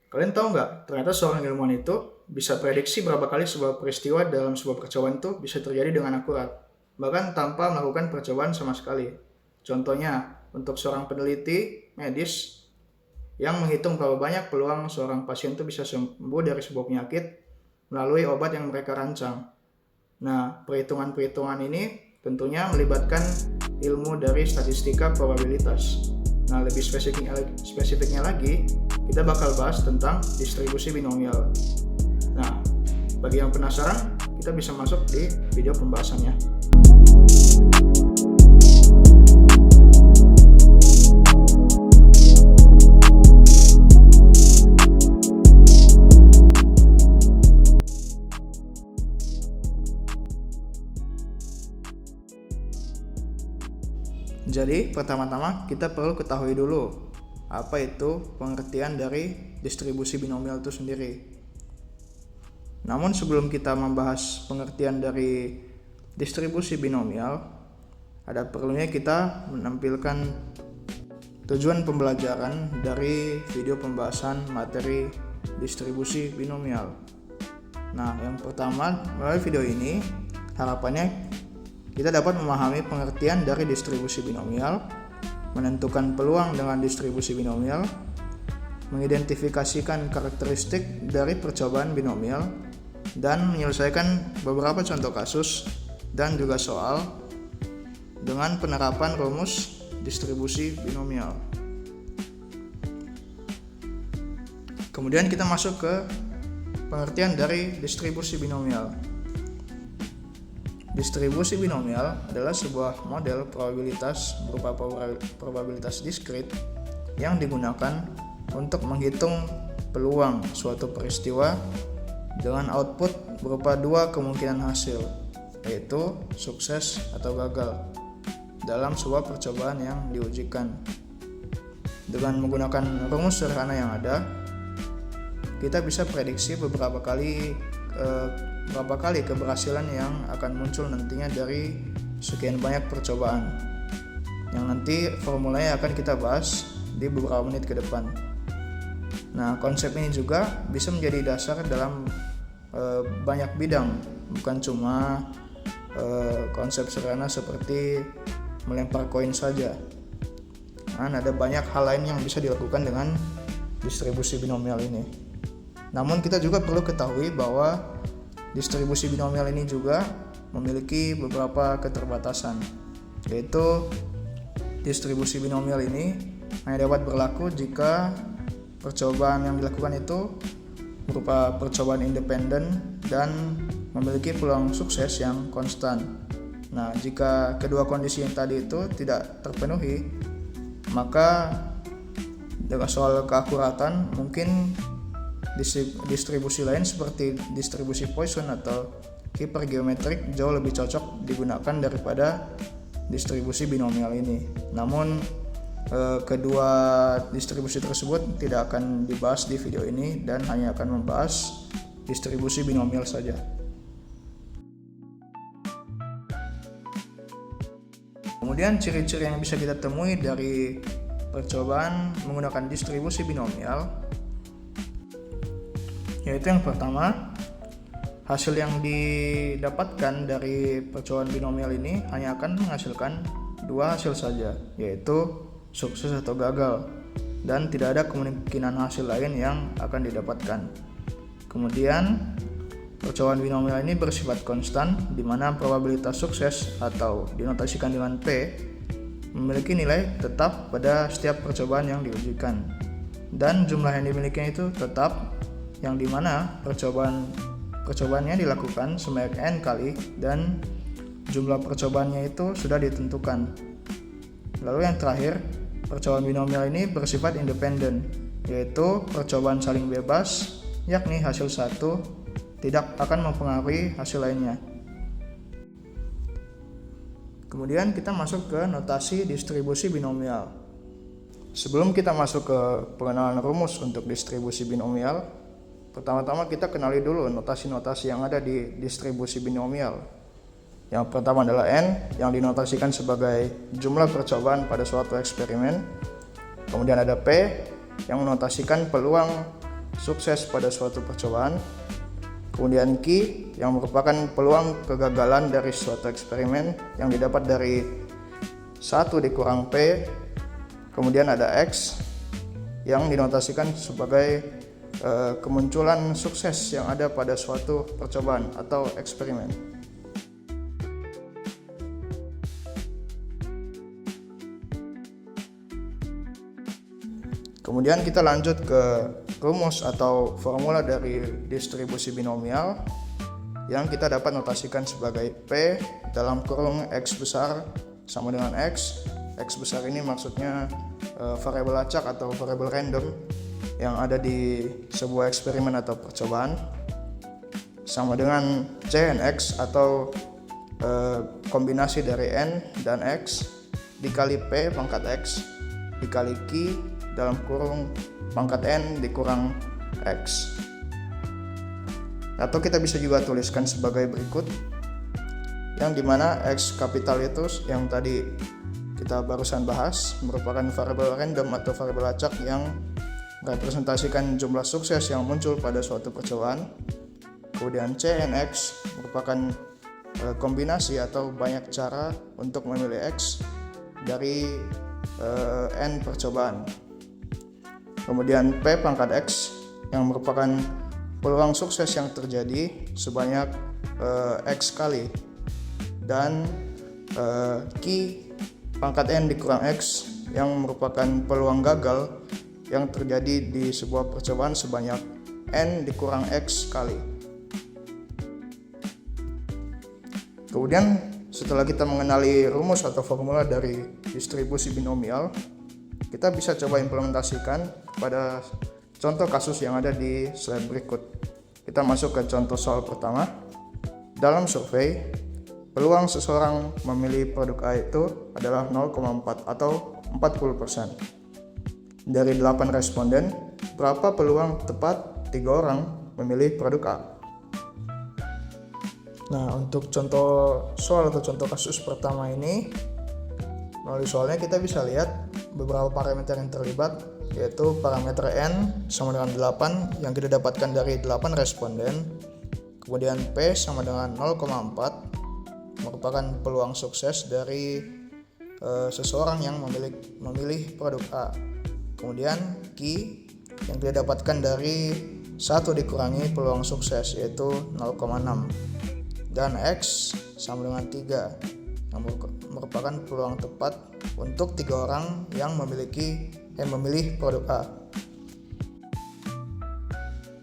Kalian tahu nggak, ternyata seorang ilmuwan itu bisa prediksi berapa kali sebuah peristiwa dalam sebuah percobaan itu bisa terjadi dengan akurat, bahkan tanpa melakukan percobaan sama sekali. Contohnya, untuk seorang peneliti medis yang menghitung berapa banyak peluang seorang pasien itu bisa sembuh dari sebuah penyakit melalui obat yang mereka rancang. Nah, perhitungan-perhitungan ini tentunya melibatkan ilmu dari statistika probabilitas. Nah, lebih spesifiknya lagi, kita bakal bahas tentang distribusi binomial. Nah, bagi yang penasaran, kita bisa masuk di video pembahasannya. Jadi, pertama-tama kita perlu ketahui dulu apa itu pengertian dari distribusi binomial itu sendiri. Namun sebelum kita membahas pengertian dari distribusi binomial, ada perlunya kita menampilkan tujuan pembelajaran dari video pembahasan materi distribusi binomial. Nah, yang pertama, melalui video ini harapannya kita dapat memahami pengertian dari distribusi binomial, menentukan peluang dengan distribusi binomial, mengidentifikasikan karakteristik dari percobaan binomial, dan menyelesaikan beberapa contoh kasus dan juga soal dengan penerapan rumus distribusi binomial. Kemudian kita masuk ke pengertian dari distribusi binomial. Distribusi binomial adalah sebuah model probabilitas berupa probabilitas diskrit yang digunakan untuk menghitung peluang suatu peristiwa dengan output berupa dua kemungkinan hasil, yaitu sukses atau gagal dalam sebuah percobaan yang diujikan. Dengan menggunakan rumus sederhana yang ada, kita bisa prediksi berapa kali keberhasilan yang akan muncul nantinya dari sekian banyak percobaan, yang nanti formulanya akan kita bahas di beberapa menit ke depan. Nah, konsep ini juga bisa menjadi dasar dalam banyak bidang, bukan cuma konsep sederhana seperti melempar koin saja. Nah, ada banyak hal lain yang bisa dilakukan dengan distribusi binomial ini. Namun kita juga perlu ketahui bahwa distribusi binomial ini juga memiliki beberapa keterbatasan, yaitu distribusi binomial ini hanya dapat berlaku jika percobaan yang dilakukan itu berupa percobaan independen dan memiliki peluang sukses yang konstan. Nah, jika kedua kondisi yang tadi itu tidak terpenuhi, maka dengan soal keakuratan mungkin distribusi lain seperti distribusi Poisson atau hipergeometrik jauh lebih cocok digunakan daripada distribusi binomial ini. Namun kedua distribusi tersebut tidak akan dibahas di video ini dan hanya akan membahas distribusi binomial saja. Kemudian ciri-ciri yang bisa kita temui dari percobaan menggunakan distribusi binomial, yaitu yang pertama, hasil yang didapatkan dari percobaan binomial ini hanya akan menghasilkan dua hasil saja, yaitu sukses atau gagal, dan tidak ada kemungkinan hasil lain yang akan didapatkan. Kemudian percobaan binomial ini bersifat konstan, di mana probabilitas sukses atau dinotasikan dengan P memiliki nilai tetap pada setiap percobaan yang diujikan, dan jumlah yang dimilikinya itu tetap, yang dimana percobaannya dilakukan sebanyak n kali dan jumlah percobaannya itu sudah ditentukan. Lalu yang terakhir, percobaan binomial ini bersifat independen, yaitu percobaan saling bebas, yakni hasil satu tidak akan mempengaruhi hasil lainnya. Kemudian kita masuk ke notasi distribusi binomial. Sebelum kita masuk ke pengenalan rumus untuk distribusi binomial, pertama-tama kita kenali dulu notasi-notasi yang ada di distribusi binomial. Yang pertama adalah N, yang dinotasikan sebagai jumlah percobaan pada suatu eksperimen. Kemudian ada P, yang menotasikan peluang sukses pada suatu percobaan. Kemudian Q yang merupakan peluang kegagalan dari suatu eksperimen yang didapat dari 1 dikurang P. Kemudian ada X yang dinotasikan sebagai kemunculan sukses yang ada pada suatu percobaan atau eksperimen. Kemudian kita lanjut ke rumus atau formula dari distribusi binomial yang kita dapat notasikan sebagai P dalam kurung X besar sama dengan X. X besar ini maksudnya variabel acak atau variabel random yang ada di sebuah eksperimen atau percobaan, sama dengan CNX atau kombinasi dari N dan X dikali P pangkat X dikali Q dalam kurung pangkat N dikurang X. Atau kita bisa juga tuliskan sebagai berikut, yang dimana X kapital itu yang tadi kita barusan bahas merupakan variabel random atau variabel acak yang merepresentasikan jumlah sukses yang muncul pada suatu percobaan. Kemudian CNX merupakan kombinasi atau banyak cara untuk memilih X dari N percobaan. Kemudian P pangkat X yang merupakan peluang sukses yang terjadi sebanyak X kali, dan Q pangkat N dikurang X yang merupakan peluang gagal yang terjadi di sebuah percobaan sebanyak N dikurang X kali. Kemudian setelah kita mengenali rumus atau formula dari distribusi binomial, kita bisa coba implementasikan pada contoh kasus yang ada di slide berikut. Kita masuk ke contoh soal pertama. Dalam survei, peluang seseorang memilih produk A itu adalah 0,4 atau 40%. Dari 8 responden, berapa peluang tepat 3 orang memilih produk A? Nah, untuk contoh soal atau contoh kasus pertama ini, melalui soalnya kita bisa lihat beberapa parameter yang terlibat, yaitu parameter N sama dengan 8 yang kita dapatkan dari 8 responden. Kemudian P sama dengan 0,4 merupakan peluang sukses dari seseorang yang memilih produk A. Kemudian Q yang kita dapatkan dari 1 dikurangi peluang sukses, yaitu 0,6, dan X sama dengan 3 yang merupakan peluang tepat untuk 3 orang yang memilih produk A.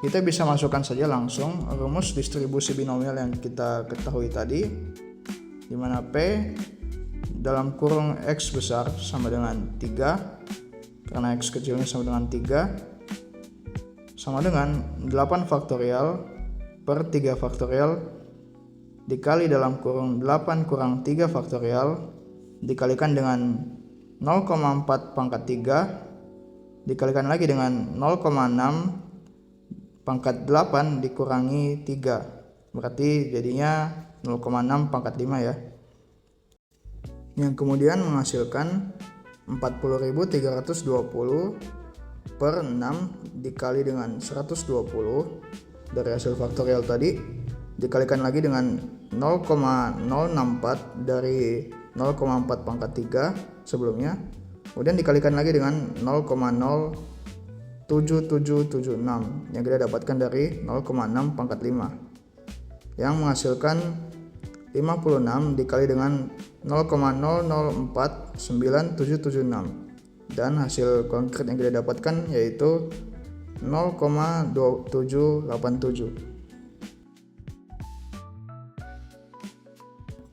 Kita bisa masukkan saja langsung rumus distribusi binomial yang kita ketahui tadi, di mana P dalam kurung X besar sama dengan 3, karena X kecilnya sama dengan 3, sama dengan 8 faktorial per 3 faktorial dikali dalam kurung 8 kurang 3 faktorial dikalikan dengan 0,4 pangkat 3 dikalikan lagi dengan 0,6 pangkat 8 dikurangi 3, berarti jadinya 0,6 pangkat 5 ya, yang kemudian menghasilkan 40.320 per 6 dikali dengan 120 dari hasil faktorial tadi, dikalikan lagi dengan 0,064 dari 0,4 pangkat 3 sebelumnya, kemudian dikalikan lagi dengan 0,07776 yang kita dapatkan dari 0,6 pangkat 5, yang menghasilkan 56 dikali dengan 0,00497776, dan hasil konkret yang kita dapatkan yaitu 0,2787.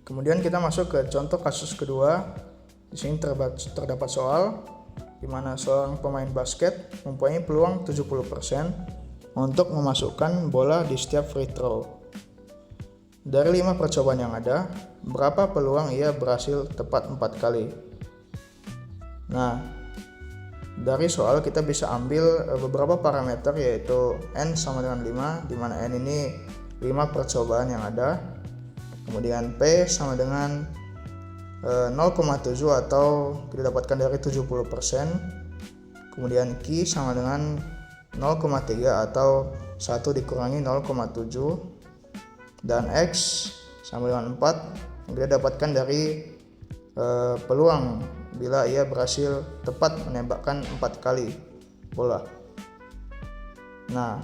Kemudian kita masuk ke contoh kasus kedua. Di sini terdapat soal di mana seorang pemain basket mempunyai peluang 70% untuk memasukkan bola di setiap free throw. Dari 5 percobaan yang ada, berapa peluang ia berhasil tepat 4 kali? Nah, dari soal kita bisa ambil beberapa parameter, yaitu N sama dengan 5, di mana N ini 5 percobaan yang ada. Kemudian P sama dengan 0,7 atau kita dapatkan dari 70%. Kemudian Q sama dengan 0,3 atau 1 dikurangi 0,7, dan X sama dengan 4 yang kita dapatkan dari peluang bila ia berhasil tepat menembakkan 4 kali bola. Nah,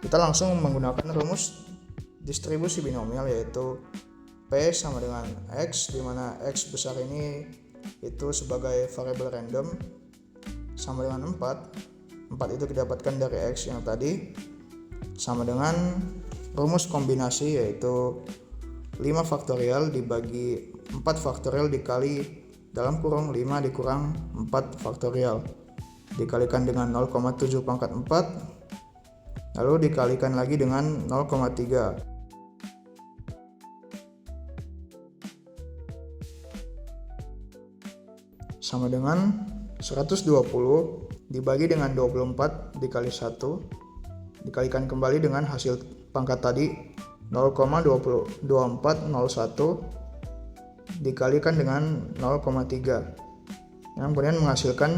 kita langsung menggunakan rumus distribusi binomial, yaitu P sama dengan X, di mana X besar ini itu sebagai variabel random, sama dengan 4 itu didapatkan dari X yang tadi, sama dengan rumus kombinasi, yaitu 5 faktorial dibagi 4 faktorial dikali dalam kurung 5 dikurang 4 faktorial dikalikan dengan 0,7 pangkat 4 lalu dikalikan lagi dengan 0,3 sama dengan 120 dibagi dengan 24 dikali 1 dikalikan kembali dengan hasil pangkat tadi 0,2401 dikalikan dengan 0,3 yang kemudian menghasilkan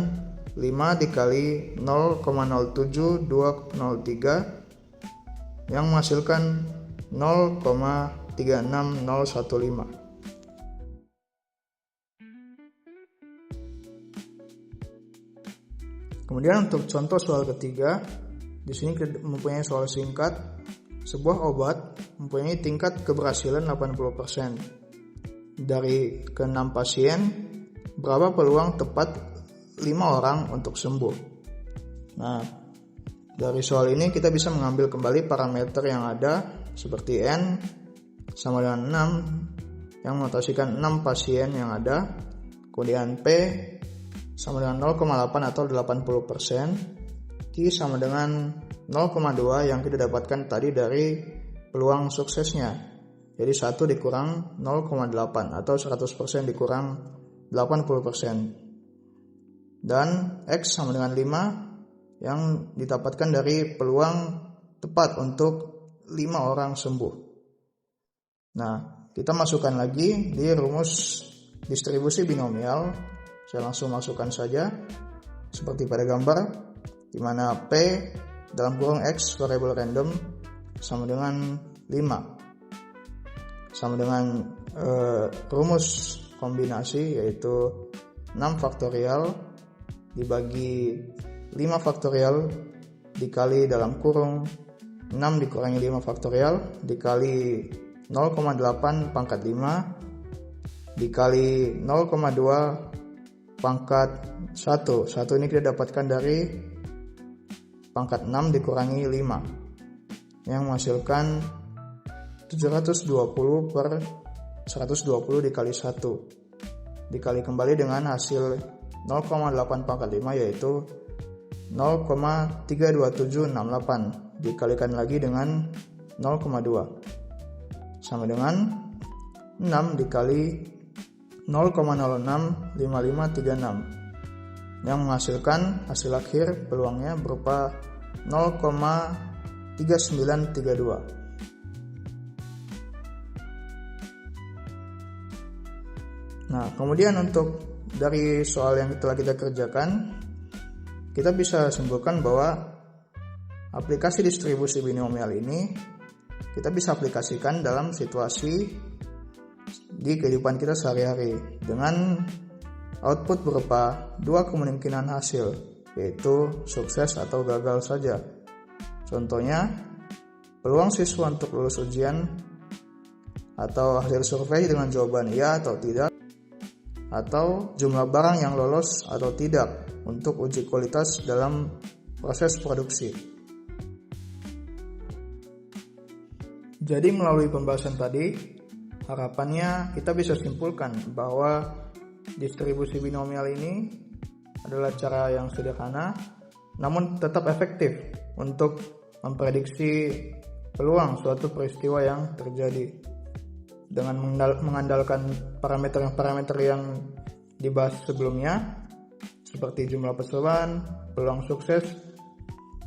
5 dikali 0,07203 yang menghasilkan 0,36015. Kemudian untuk contoh soal ketiga, di sini kita mempunyai soal singkat. Sebuah obat mempunyai tingkat keberhasilan 80%. Dari ke-6 pasien, berapa peluang tepat 5 orang untuk sembuh? Nah, dari soal ini kita bisa mengambil kembali parameter yang ada seperti N sama dengan 6 yang menotasikan 6 pasien yang ada. Kemudian P sama dengan 0,8 atau 80%. Q sama dengan 0,2 yang kita dapatkan tadi dari peluang suksesnya. Jadi 1 dikurang 0,8 atau 100% dikurang 80%. Dan X sama dengan 5 yang didapatkan dari peluang tepat untuk 5 orang sembuh. Nah, kita masukkan lagi di rumus distribusi binomial. Saya langsung masukkan saja seperti pada gambar, di mana P dalam kurung X variabel random sama dengan 5 sama dengan rumus kombinasi, yaitu 6 faktorial dibagi 5 faktorial dikali dalam kurung 6 dikurangi 5 faktorial dikali 0,8 pangkat 5 dikali 0,2 pangkat 1 ini kita dapatkan dari pangkat 6 dikurangi 5 yang menghasilkan 720 per 120 dikali 1 dikali kembali dengan hasil 0,8 pangkat 5 yaitu 0,32768 dikalikan lagi dengan 0,2 sama dengan 6 dikali 0,065536 yang menghasilkan hasil akhir peluangnya berupa 0,3932. Nah, kemudian untuk dari soal yang telah kita kerjakan, kita bisa simpulkan bahwa aplikasi distribusi binomial ini kita bisa aplikasikan dalam situasi di kehidupan kita sehari-hari dengan output berupa 2 kemungkinan hasil, yaitu sukses atau gagal saja. Contohnya, peluang siswa untuk lulus ujian atau hasil survei dengan jawaban ya atau tidak, atau jumlah barang yang lolos atau tidak untuk uji kualitas dalam proses produksi. Jadi melalui pembahasan tadi, harapannya kita bisa simpulkan bahwa distribusi binomial ini adalah cara yang sederhana namun tetap efektif untuk memprediksi peluang suatu peristiwa yang terjadi dengan mengandalkan parameter-parameter yang dibahas sebelumnya seperti jumlah pesuruhan, peluang sukses,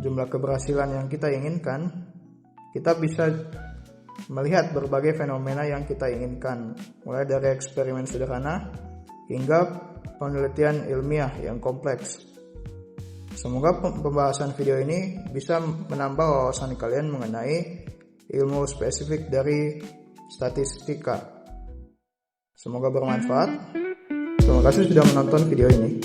jumlah keberhasilan yang kita inginkan. Kita bisa melihat berbagai fenomena yang kita inginkan, mulai dari eksperimen sederhana hingga penelitian ilmiah yang kompleks. Semoga pembahasan video ini bisa menambah wawasan kalian mengenai ilmu spesifik dari statistika. Semoga bermanfaat. Terima kasih sudah menonton video ini.